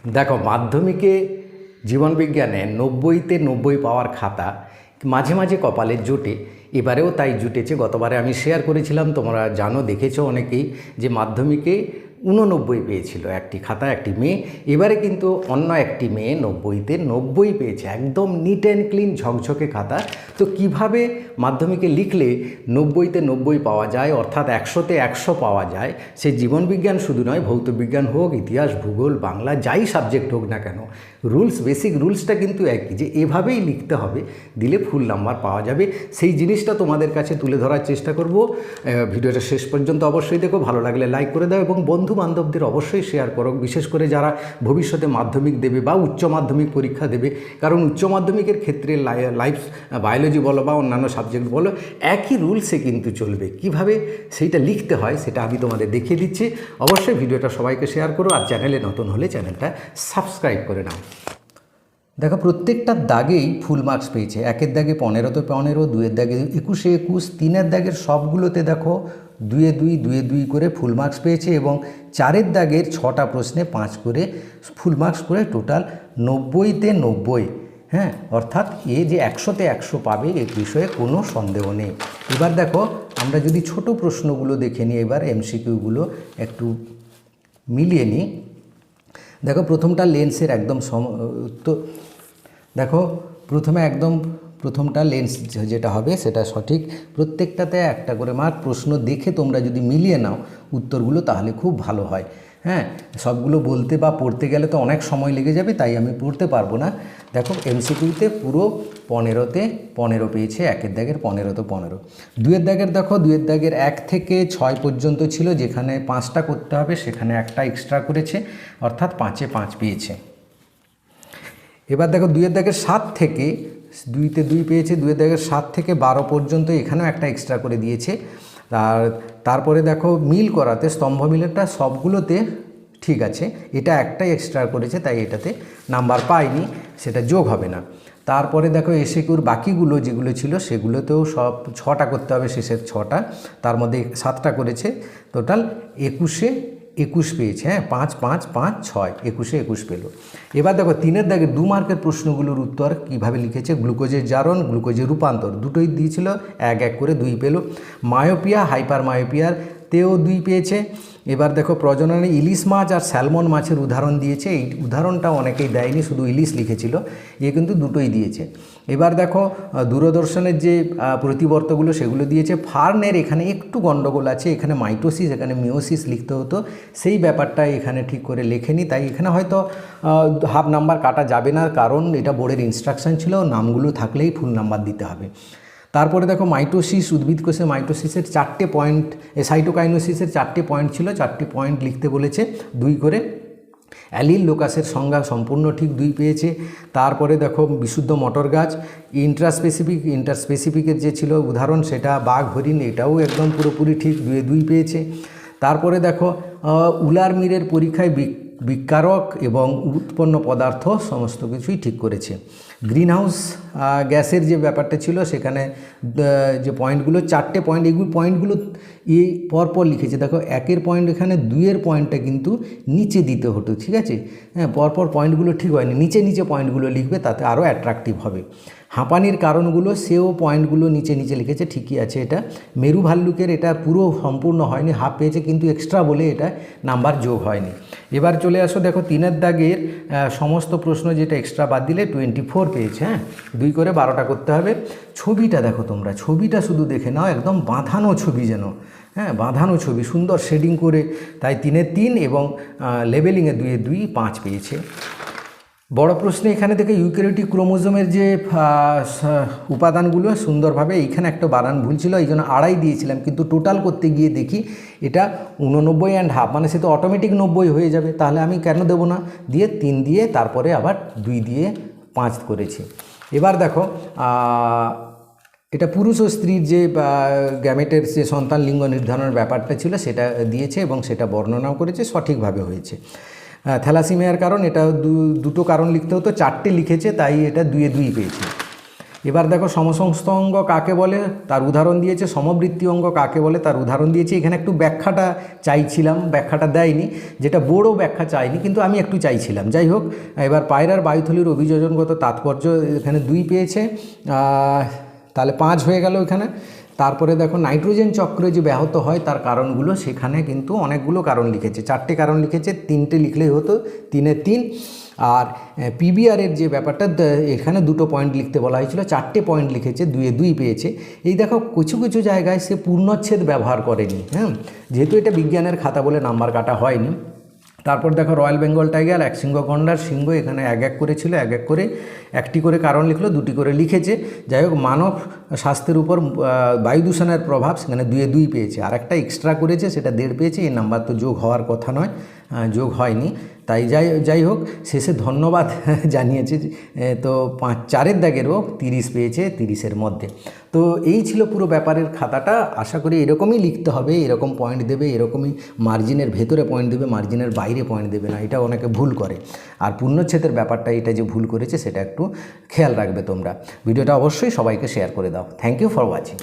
দেখো, মাধ্যমিকে জীবনবিজ্ঞানে 90তে 90 পাওয়ার খাতা মাঝে মাঝে কপালে জোটে। এবারেও তাই জুটেছে। গতবারে আমি শেয়ার করেছিলাম, তোমরা জানো, দেখেছো অনেকেই, যে মাধ্যমিকে 89 পেয়েছিল একটি খাতা, একটি মেয়ে। এবারে কিন্তু অন্য একটি মেয়ে 90তে 90 পেয়েছে, একদম নিট অ্যান্ড ক্লিন ঝকঝকে খাতা। তো কিভাবে মাধ্যমিকে লিখলে 90তে 90 পাওয়া যায়, অর্থাৎ 100তে 100 পাওয়া যায়, সে জীবনবিজ্ঞান শুধু নয়, ভৌতবিজ্ঞান হোক, ইতিহাস, ভূগোল, বাংলা, যাই সাবজেক্ট হোক না কেন, বেসিক রুলসটা কিন্তু একই, যে এভাবেই লিখতে হবে, দিলে ফুল নাম্বার পাওয়া যাবে। সেই জিনিসটা তোমাদের কাছে তুলে ধরার চেষ্টা করব। ভিডিওটা শেষ পর্যন্ত অবশ্যই দেখো, ভালো লাগলে লাইক করে দাও এবং বন্ধু বান্ধবদের অবশ্যই শেয়ার করো, বিশেষ করে যারা ভবিষ্যতে মাধ্যমিক দেবে বা উচ্চ মাধ্যমিক পরীক্ষা দেবে। কারণ উচ্চ মাধ্যমিকের ক্ষেত্রে লাইফ বায়োলজি বলো বা অন্যান্য সাবজেক্ট বলো, একই রুলসে কিন্তু চলবে। কিভাবে সেইটা লিখতে হয় সেটা আমি তোমাদের দেখিয়ে দিচ্ছি। অবশ্যই ভিডিওটা সবাইকে শেয়ার করো, আর চ্যানেলে নতুন হলে চ্যানেলটা সাবস্ক্রাইব করে নাও। দেখো, প্রত্যেকটা দাগেই ফুল মার্কস পেয়েছে। একের দাগে 15তে 15, দুয়ের দাগে 21-এ 21, তিনের দাগের সবগুলোতে দেখো 2-এ 2, 2-এ 2 করে ফুল মার্কস পেয়েছে, এবং চারের দাগের 6টা প্রশ্নে 5 করে ফুল মার্কস করে টোটাল 90তে 90। হ্যাঁ, অর্থাৎ এ যে 100তে 100 পাবে এ বিষয়ে কোনো সন্দেহ নেই। এবার দেখো, আমরা যদি ছোট প্রশ্নগুলো দেখে নিই, এবার এমসিকিউগুলো একটু মিলিয়ে নিই। দেখো, প্রথমটা লেন্সের একদম তো দেখো, প্রথমটা লেন্স যেটা হবে সেটা সঠিক। প্রত্যেকটাতে একটা করে মার্ক। প্রশ্ন দেখে তোমরা যদি মিলিয়ে নাও উত্তরগুলো, তাহলে খুব ভালো হয়। হ্যাঁ, সবগুলো বলতে বা পড়তে গেলে তো অনেক সময় লেগে যাবে, তাই আমি পড়তে পারবো না। দেখো, এমসিকিউতে পুরো 15তে 15 পেয়েছে, একের দাগের 15তে 15। দুয়ের দাগের দেখো, দুয়ের দাগের 1 থেকে 6 পর্যন্ত ছিল, যেখানে 5টা করতে হবে সেখানে একটা এক্সট্রা করেছে, অর্থাৎ 5-এ 5 পেয়েছে। এবার দেখো, দুয়ের দাগের 7 থেকে 2-তে 2 পেয়েছে, দুয়ের দাগের 7 থেকে 12 পর্যন্ত এখানেও একটা এক্সট্রা করে দিয়েছে। তারপরে দেখো, মিল করাতে স্তম্ভ মিলেরটা সবগুলোতে ঠিক আছে, এটা একটাই এক্সট্রা করেছে, তাই এটাতে নাম্বার পাইনি, সেটা যোগ হবে না। তারপরে দেখো, এসিকিউর বাকিগুলো যেগুলো ছিল সেগুলোতেও সব 6টা করতে হবে, শেষের 6টা, তার মধ্যে 7টা করেছে, টোটাল 21-এ 21 পেয়েছে। হ্যাঁ, 5 5 5 6, 21-এ 21 পেল। এবার দেখো, 3-এর দাগে 2 মার্কের প্রশ্নগুলোর উত্তর কীভাবে লিখেছে। গ্লুকোজের জারণ, গ্লুকোজের রূপান্তর, দুটোই দিয়েছিল, 1 1 করে 2 পেল। মায়োপিয়া, হাইপার মায়োপিয়ার তেও 2 পেয়েছে। এবার দেখো, প্রজননে ইলিশ মাছ আর স্যালমন মাছের উদাহরণ দিয়েছে, এই উদাহরণটা অনেকেই দেয়নি, শুধু ইলিশ লিখেছিল, এ কিন্তু দুটোই দিয়েছে। এবার দেখো, দূরদর্শনের যে প্রতিবর্তগুলো সেগুলো দিয়েছে। ফার্নের এখানে একটু গণ্ডগোল আছে, এখানে মাইটোসিস, এখানে মিওসিস লিখতে হতো, সেই ব্যাপারটা এখানে ঠিক করে লেখেনি, তাই এখানে হয়তো হাফ নাম্বার কাটা যাবে না, কারণ এটা বোর্ডের ইনস্ট্রাকশন ছিল, নামগুলো থাকলেই ফুল নাম্বার দিতে হবে। তারপরে দেখো, মাইটোসিস, উদ্ভিদ কোষে মাইটোসিসের 4টে পয়েন্ট, সাইটোকাইনোসিসের 4টে পয়েন্ট ছিল, 4টি পয়েন্ট লিখতে বলেছে, 2 করে। অ্যালিল লোকাসের সংজ্ঞা সম্পূর্ণ ঠিক, 2 পেয়েছে। তারপরে দেখো, বিশুদ্ধ মটর গাছ, ইন্টারস্পেসিফিকের যে ছিল উদাহরণ সেটা বাঘ, হরিণ, এটাও একদম পুরোপুরি ঠিক, 2-এ 2 পেয়েছে। তারপরে দেখো, উলার মিরের পরীক্ষায় বিকারক এবং উৎপন্ন পদার্থ সমস্ত কিছুই ঠিক করেছে। গ্রিনহাউস গ্যাসের যে ব্যাপারটা ছিল সেখানে যে পয়েন্টগুলো, 4টে পয়েন্ট, এইগুলো পয়েন্টগুলো এই পরপর লিখেছে। দেখো, 1-এর পয়েন্ট এখানে, 2-এর পয়েন্টটা কিন্তু নিচে দিতে হতো, ঠিক আছে। হ্যাঁ, পরপর পয়েন্টগুলো ঠিক হয়নি, নিচে নিচে পয়েন্টগুলো লিখবে, তাতে আরও অ্যাট্রাকটিভ হবে। হাঁপানির কারণগুলো, সেও পয়েন্টগুলো নিচে নিচে লিখেছে, ঠিকই আছে। এটা মেরু ভাল্লুকের, এটা পুরো সম্পূর্ণ হয়নি, হাফ পেয়েছে, কিন্তু এক্সট্রা বলে এটা নাম্বার যোগ হয়নি। এবার চলে আসো, দেখো, 3-এর দাগের সমস্ত প্রশ্ন যেটা এক্সট্রা বাদ দিলে 24 পেয়েছে। হ্যাঁ, 2 করে 12টা করতে হবে। ছবিটা দেখো, তোমরা ছবিটা শুধু দেখে নাও, একদম বাঁধানো ছবি যেন, হ্যাঁ, বাঁধানো ছবি, সুন্দর শেডিং করে, তাই 3-এ 3 এবং লেবেলিংয়ে 2-এ 2, 5 পেয়েছে। বড় প্রশ্নে এখানে থেকে ইউক্যারিওটিক ক্রোমোজোমের যে উপাদানগুলো সুন্দরভাবে, এইখানে একটা বানান ভুল ছিল, এই জন্য 2.5 দিয়েছিলাম, কিন্তু টোটাল করতে গিয়ে দেখি এটা 89.5, মানে সে তো অটোমেটিক 90 হয়ে যাবে, তাহলে আমি কেন দেবো না, দিয়ে 3 দিয়ে তারপরে আবার 2 দিয়ে 5 করেছি। এবার দেখো, এটা পুরুষ ও স্ত্রীর যে গ্যামেটের যে সন্তান লিঙ্গ নির্ধারণের ব্যাপারটা ছিল সেটা দিয়েছে, এবং সেটা বর্ণনাও করেছে, সঠিকভাবে হয়েছে। থ্যালাসিমিয়ার কারণ, এটা দুটো কারণ লিখতে হতো, 4টে লিখেছে, তাই এটা 2-এ 2 পেয়েছে। এবার দেখো সমসমস্ত অঙ্গ কাকে বলে তার উদাহরণ দিয়েছে, সমবৃত্তি অঙ্গ কাকে বলে তার উদাহরণ দিয়েছে। এখানে একটু ব্যাখ্যাটা চাইছিলাম, ব্যাখ্যাটা দেয়নি, যেটা বড় ব্যাখ্যা চাইনি, কিন্তু আমি একটু চাইছিলাম। যাই হোক, এবার পায়রার বায়ুথলির অভিযোজনগত তাৎপর্য এখানে 2 পেয়েছে, তাহলে 5 হয়ে গেল এখানে। তারপরে দেখো নাইট্রোজেন চক্রে যে ব্যাহত হয় তার কারণগুলো, সেখানে কিন্তু অনেকগুলো কারণ লিখেছে, 4টে কারণ লিখেছে, 3টে লিখলেই হতো, 3-এ 3। আর পিবিআরের যে ব্যাপারটা, এখানে 2টো পয়েন্ট লিখতে বলা হয়েছিল, 4টে পয়েন্ট লিখেছে, 2-এ 2 পেয়েছে। এই দেখো কিছু কিছু জায়গায় সে পূর্ণচ্ছেদ ব্যবহার করেনি, হ্যাঁ, যেহেতু এটা বিজ্ঞানের খাতা বলে নাম্বার কাটা হয়নি। তারপর দেখো রয়্যাল বেঙ্গল টাইগার, একশৃঙ্গ গন্ডার, সিংহ, এখানে 1-1 করে ছিল, 1-1 করে 1টি করে কারণ লিখলো, 2টি করে লিখেছে। যাই হোক, মানব স্বাস্থ্যের উপর বায়ু দূষণের প্রভাব, সেখানে 2-এ 2 পেয়েছে। আর একটা এক্সট্রা করেছে, সেটা 1.5 পেয়েছে। এই নাম্বার তো যোগ হওয়ার কথা নয়, যোগ হয়নি। তাই যাই হোক, শেষে ধন্যবাদ জানিয়েছে। তো 4-এর দাগেরও 30 পেয়েছে, 30-এর মধ্যে। তো এই ছিল পুরো ব্যাপারের খাতাটা। আশা করি এরকমই লিখতে হবে, এরকম পয়েন্ট দেবে, এরকমই মার্জিনের ভেতরে পয়েন্ট দেবে, মার্জিনের বাইরে পয়েন্ট দেবে না, এটা অনেকে ভুল করে। আর পূর্ণচ্ছেদের ব্যাপারটা, এটা যে ভুল করেছে সেটা একটু খেয়াল রাখবে তোমরা। ভিডিওটা অবশ্যই সবাইকে শেয়ার করে দাও। Thank you for watching.